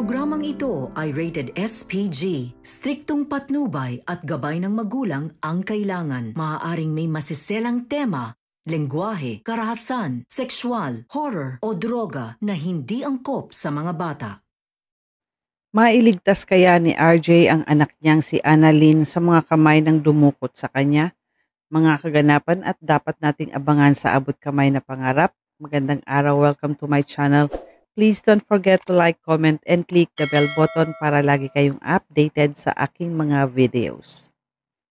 Programang ito ay rated SPG. Striktong patnubay at gabay ng magulang ang kailangan. Maaaring may masiselang tema, lengguwahe, karahasan, sexual, horror o droga na hindi angkop sa mga bata. Mailigtas kaya ni RJ ang anak niyang si Annalyn sa mga kamay ng dumukot sa kanya? Mga kaganapan at dapat nating abangan sa abot kamay na pangarap. Magandang araw, welcome to my channel. Please don't forget to like, comment, and click the bell button para lagi kayong updated sa aking mga videos.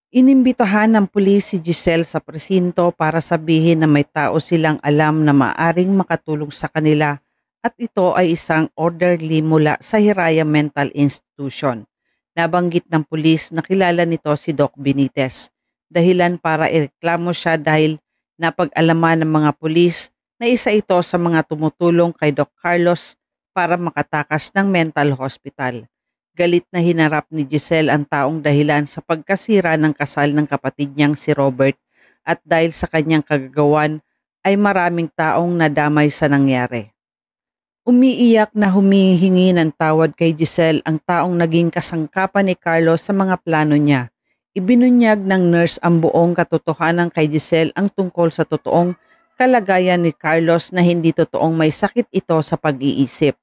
Inimbitahan ng pulis si Giselle sa presinto para sabihin na may tao silang alam na maaring makatulong sa kanila at ito ay isang orderly mula sa Hiraya Mental Institution. Nabanggit ng pulis na kilala nito si Doc Benitez. Dahilan para ireklamo siya dahil napag-alaman ng mga pulis na isa ito sa mga tumutulong kay Doc Carlos para makatakas ng mental hospital. Galit na hinarap ni Giselle ang taong dahilan sa pagkasira ng kasal ng kapatid niyang si Robert at dahil sa kanyang kagagawan ay maraming taong nadamay sa nangyari. Umiiyak na humihingi ng tawad kay Giselle ang taong naging kasangkapan ni Carlos sa mga plano niya. Ibinunyag ng nurse ang buong katotohanan kay Giselle ang tungkol sa totoong kalagayan ni Carlos na hindi totoong may sakit ito sa pag-iisip.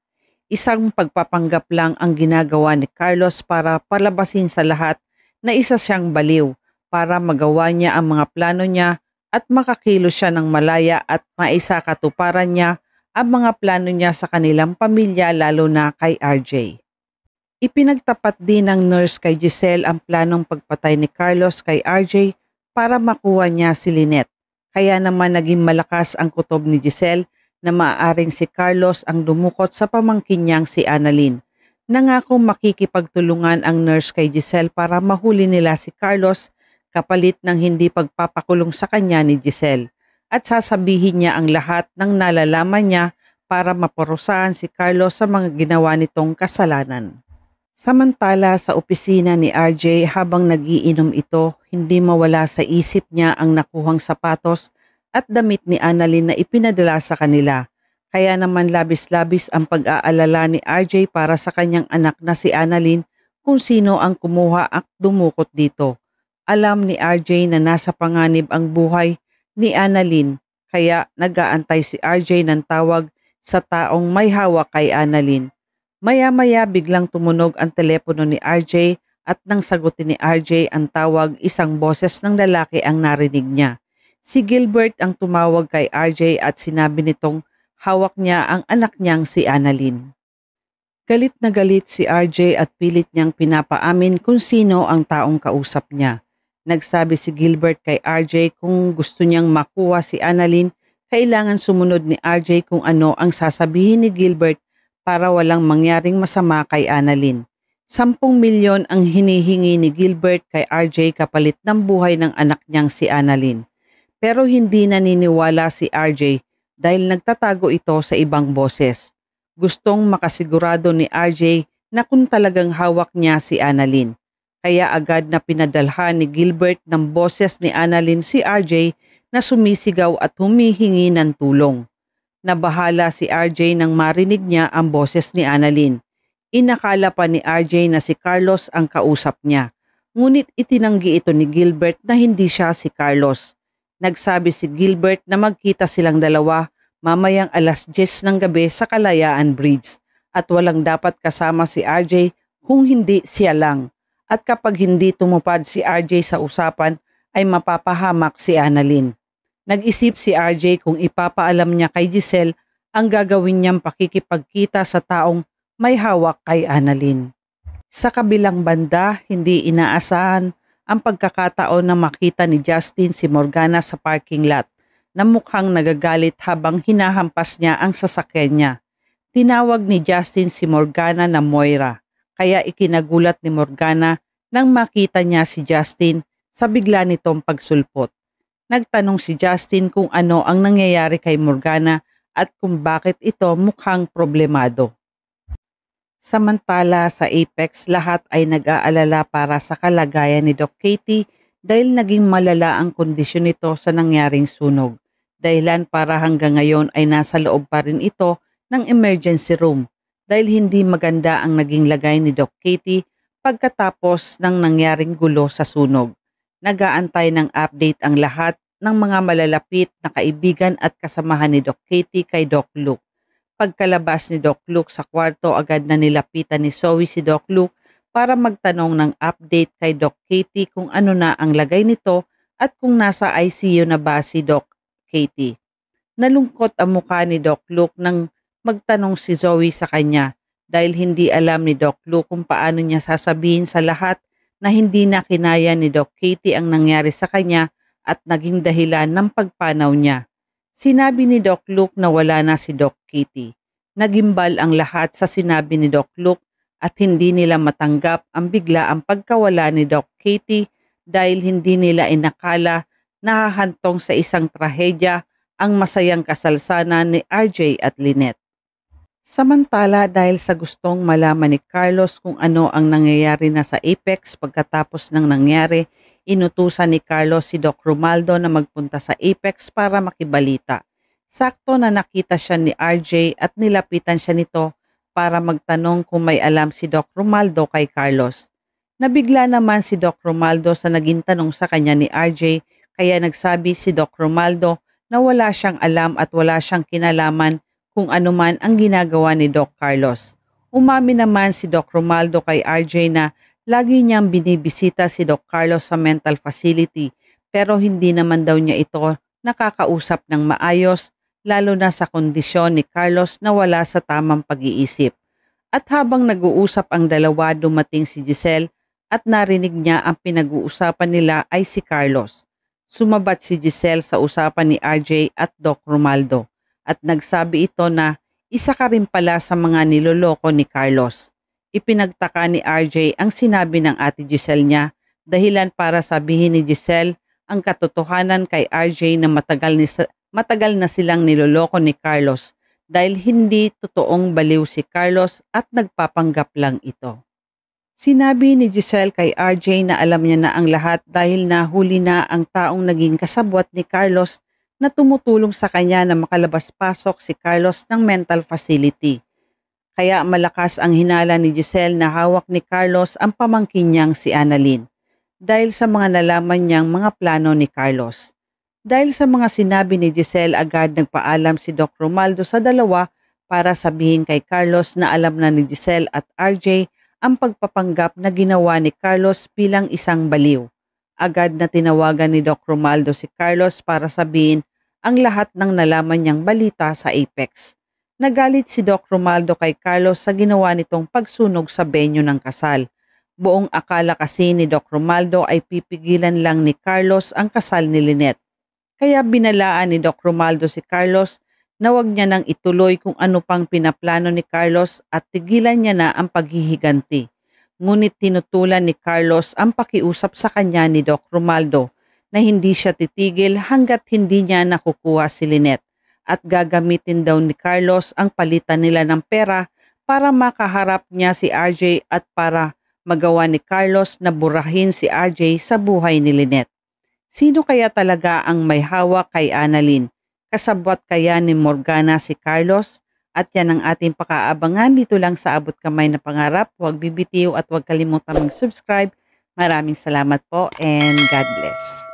Isang pagpapanggap lang ang ginagawa ni Carlos para palabasin sa lahat na isa siyang baliw para magawa niya ang mga plano niya at makakilos siya ng malaya at maisakatuparan niya ang mga plano niya sa kanilang pamilya lalo na kay RJ. Ipinagtapat din ng nurse kay Giselle ang planong pagpatay ni Carlos kay RJ para makuha niya si Lynette. Kaya naman naging malakas ang kutob ni Giselle na maaaring si Carlos ang dumukot sa pamangkin niyang si Annalyn. Nangakong makikipagtulungan ang nurse kay Giselle para mahuli nila si Carlos kapalit ng hindi pagpapakulong sa kanya ni Giselle. At sasabihin niya ang lahat ng nalalaman niya para maparusahan si Carlos sa mga ginawa nitong kasalanan. Samantala sa opisina ni RJ habang nagiinom ito, hindi mawala sa isip niya ang nakuhang sapatos at damit ni Annalyn na ipinadala sa kanila. Kaya naman labis-labis ang pag-aalala ni RJ para sa kanyang anak na si Annalyn kung sino ang kumuha at dumukot dito. Alam ni RJ na nasa panganib ang buhay ni Annalyn, kaya nag-aantay si RJ ng tawag sa taong may hawak kay Annalyn. Maya-maya biglang tumunog ang telepono ni RJ at nang sagutin ni RJ ang tawag, isang boses ng lalaki ang narinig niya. Si Gilbert ang tumawag kay RJ at sinabi nitong hawak niya ang anak niyang si Annalyn. Galit na galit si RJ at pilit niyang pinapaamin kung sino ang taong kausap niya. Nagsabi si Gilbert kay RJ kung gusto niyang makuha si Annalyn, kailangan sumunod ni RJ kung ano ang sasabihin ni Gilbert para walang mangyaring masama kay Annalyn. 10 milyon ang hinihingi ni Gilbert kay RJ kapalit ng buhay ng anak niyang si Annalyn. Pero hindi naniniwala si RJ dahil nagtatago ito sa ibang boses. Gustong makasigurado ni RJ na kung talagang hawak niya si Annalyn. Kaya agad na pinadalhan ni Gilbert ng boses ni Annalyn si RJ na sumisigaw at humihingi ng tulong. Nabahala si RJ nang marinig niya ang boses ni Annalyn. Inakala pa ni RJ na si Carlos ang kausap niya. Ngunit itinanggi ito ni Gilbert na hindi siya si Carlos. Nagsabi si Gilbert na magkita silang dalawa mamayang alas 10 ng gabi sa Kalayaan Bridge at walang dapat kasama si RJ kung hindi siya lang. At kapag hindi tumupad si RJ sa usapan ay mapapahamak si Annalyn. Nag-isip si RJ kung ipapaalam niya kay Giselle ang gagawin niyang pakikipagkita sa taong may hawak kay Annalyn. Sa kabilang banda, hindi inaasahan ang pagkakataon na makita ni Justin si Morgana sa parking lot na mukhang nagagalit habang hinahampas niya ang sasakyan niya. Tinawag ni Justin si Morgana na Moira, kaya ikinagulat ni Morgana nang makita niya si Justin sa bigla nitong pagsulpot. Nagtanong si Justin kung ano ang nangyayari kay Morgana at kung bakit ito mukhang problemado. Samantala sa Apex, lahat ay nag-aalala para sa kalagayan ni Doc Katie dahil naging malala ang kondisyon nito sa nangyaring sunog. Dahilan para hanggang ngayon ay nasa loob pa rin ito ng emergency room. dahil hindi maganda ang naging lagay ni Doc Katie pagkatapos ng nangyaring gulo sa sunog. Nag-aantay ng update ang lahat ng mga malalapit na kaibigan at kasamahan ni Doc Katie kay Doc Luke. Pagkalabas ni Doc Luke sa kwarto, agad na nilapitan ni Zoe si Doc Luke para magtanong ng update kay Doc Katie kung ano na ang lagay nito at kung nasa ICU na ba si Doc Katie. Nalungkot ang mukha ni Doc Luke nang magtanong si Zoe sa kanya dahil hindi alam ni Doc Luke kung paano niya sasabihin sa lahat na hindi na kinaya ni Doc Katie ang nangyari sa kanya at naging dahilan ng pagpanaw niya. Sinabi ni Doc Luke na wala na si Doc Katie. Nagimbal ang lahat sa sinabi ni Doc Luke at hindi nila matanggap ang biglaang pagkawala ni Doc Katie dahil hindi nila inakala na hahantong sa isang trahedya ang masayang kasalsanan ni RJ at Lynette. Samantala, dahil sa gustong malaman ni Carlos kung ano ang nangyayari na sa Apex pagkatapos ng nangyari, inutusan ni Carlos si Doc Romaldo na magpunta sa Apex para makibalita. Sakto na nakita siya ni RJ at nilapitan siya nito para magtanong kung may alam si Doc Romaldo kay Carlos. Nabigla naman si Doc Romaldo sa naging tanong sa kanya ni RJ, kaya nagsabi si Doc Romaldo na wala siyang alam at wala siyang kinalaman kung anuman ang ginagawa ni Doc Carlos. Umami naman si Doc Romaldo kay RJ na lagi niyang binibisita si Doc Carlos sa mental facility pero hindi naman daw niya ito nakakausap ng maayos lalo na sa kondisyon ni Carlos na wala sa tamang pag-iisip. At habang nag-uusap ang dalawa, dumating si Giselle at narinig niya ang pinag-uusapan nila ay si Carlos. Sumabat si Giselle sa usapan ni RJ at Doc Romaldo at nagsabi ito na isa ka rin pala sa mga niloloko ni Carlos. Ipinagtaka ni RJ ang sinabi ng ate Giselle niya, dahilan para sabihin ni Giselle ang katotohanan kay RJ na matagal na silang niloloko ni Carlos dahil hindi totoong baliw si Carlos at nagpapanggap lang ito. Sinabi ni Giselle kay RJ na alam niya na ang lahat dahil nahuli na ang taong naging kasabwat ni Carlos na tumutulong sa kanya na makalabas-pasok si Carlos ng mental facility. Kaya malakas ang hinala ni Giselle na hawak ni Carlos ang pamangkin niyang si Annalyn dahil sa mga nalaman niyang mga plano ni Carlos. Dahil sa mga sinabi ni Giselle, agad nagpaalam si Doc Romaldo sa dalawa para sabihin kay Carlos na alam na ni Giselle at RJ ang pagpapanggap na ginawa ni Carlos bilang isang baliw. Agad na tinawagan ni Doc Romaldo si Carlos para sabihin ang lahat ng nalaman niyang balita sa Apex. Nagalit si Doc Romaldo kay Carlos sa ginawa nitong pagsunog sa venue ng kasal. Buong akala kasi ni Doc Romaldo ay pipigilan lang ni Carlos ang kasal ni Lynette. Kaya binalaan ni Doc Romaldo si Carlos na wag niya nang ituloy kung ano pang pinaplano ni Carlos at tigilan niya na ang paghihiganti. Ngunit tinutulan ni Carlos ang pakiusap sa kanya ni Doc Romaldo na hindi siya titigil hanggat hindi niya nakukuha si Lynette at gagamitin daw ni Carlos ang palitan nila ng pera para makaharap niya si RJ at para magawa ni Carlos na burahin si RJ sa buhay ni Lynette. Sino kaya talaga ang may hawak kay Annalyn? Kasabwat kaya ni Morgana si Carlos? At yan ang ating pakaabangan dito lang sa Abot Kamay na Pangarap. Huwag bibitiw at huwag kalimutan mag-subscribe. Maraming salamat po and God bless.